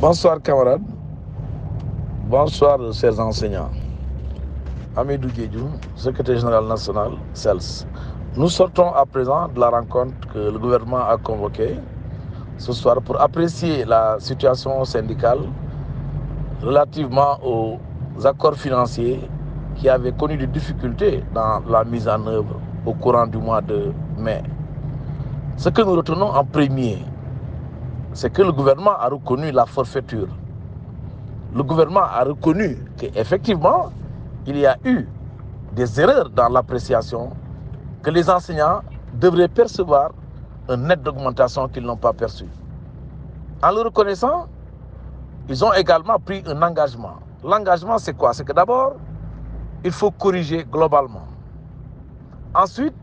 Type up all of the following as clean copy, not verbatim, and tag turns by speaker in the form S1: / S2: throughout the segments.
S1: Bonsoir camarades, bonsoir chers enseignants. Amidou Diédhiou, secrétaire général national, CELS. Nous sortons à présent de la rencontre que le gouvernement a convoquée ce soir pour apprécier la situation syndicale relativement aux accords financiers qui avaient connu des difficultés dans la mise en œuvre au courant du mois de mai. Ce que nous retenons en premier, c'est que le gouvernement a reconnu la forfaiture. Le gouvernement a reconnu qu'effectivement, il y a eu des erreurs dans l'appréciation, que les enseignants devraient percevoir une nette d'augmentation qu'ils n'ont pas perçue. En le reconnaissant, ils ont également pris un engagement. L'engagement, c'est quoi? C'est que d'abord, il faut corriger globalement. Ensuite,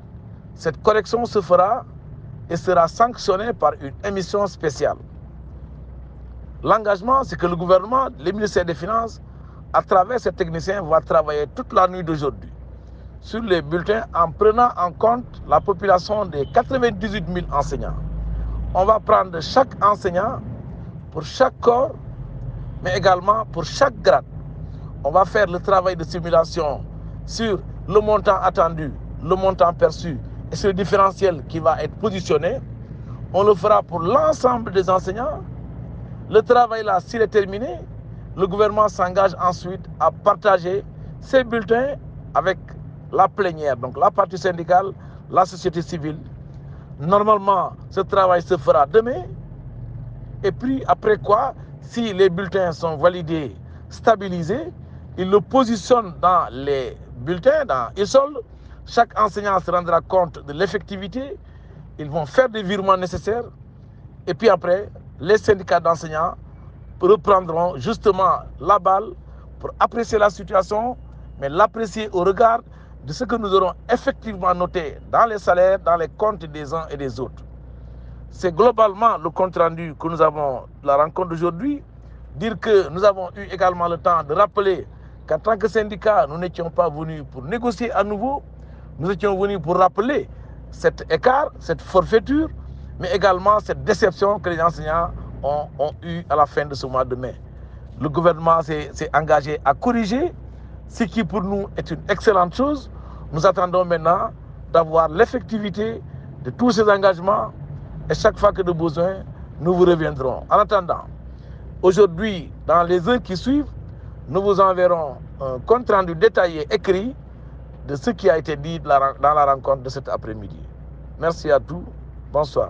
S1: cette correction se fera et sera sanctionnée par une émission spéciale. L'engagement, c'est que le gouvernement, le ministère des Finances, à travers ces techniciens, va travailler toute la nuit d'aujourd'hui sur les bulletins en prenant en compte la population des 98 000 enseignants. On va prendre chaque enseignant pour chaque corps, mais également pour chaque grade. On va faire le travail de simulation sur le montant attendu, le montant perçu et sur le différentiel qui va être positionné. On le fera pour l'ensemble des enseignants. Le travail là, s'il est terminé, le gouvernement s'engage ensuite à partager ces bulletins avec la plénière, donc la partie syndicale, la société civile. Normalement, ce travail se fera demain. Et puis après quoi, si les bulletins sont validés, stabilisés, ils le positionnent dans les bulletins, dans ISOL. Chaque enseignant se rendra compte de l'effectivité. Ils vont faire des virements nécessaires. Et puis après, les syndicats d'enseignants reprendront justement la balle pour apprécier la situation, mais l'apprécier au regard de ce que nous aurons effectivement noté dans les salaires, dans les comptes des uns et des autres. C'est globalement le compte rendu que nous avons de la rencontre d'aujourd'hui. Dire que nous avons eu également le temps de rappeler qu'en tant que syndicat, nous n'étions pas venus pour négocier à nouveau. Nous étions venus pour rappeler cet écart, cette forfaiture, mais également cette déception que les enseignants ont eue à la fin de ce mois de mai. Le gouvernement s'est engagé à corriger, ce qui pour nous est une excellente chose. Nous attendons maintenant d'avoir l'effectivité de tous ces engagements et chaque fois que de besoin, nous vous reviendrons. En attendant, aujourd'hui, dans les heures qui suivent, nous vous enverrons un compte rendu détaillé écrit de ce qui a été dit dans la rencontre de cet après-midi. Merci à tous. Bonsoir.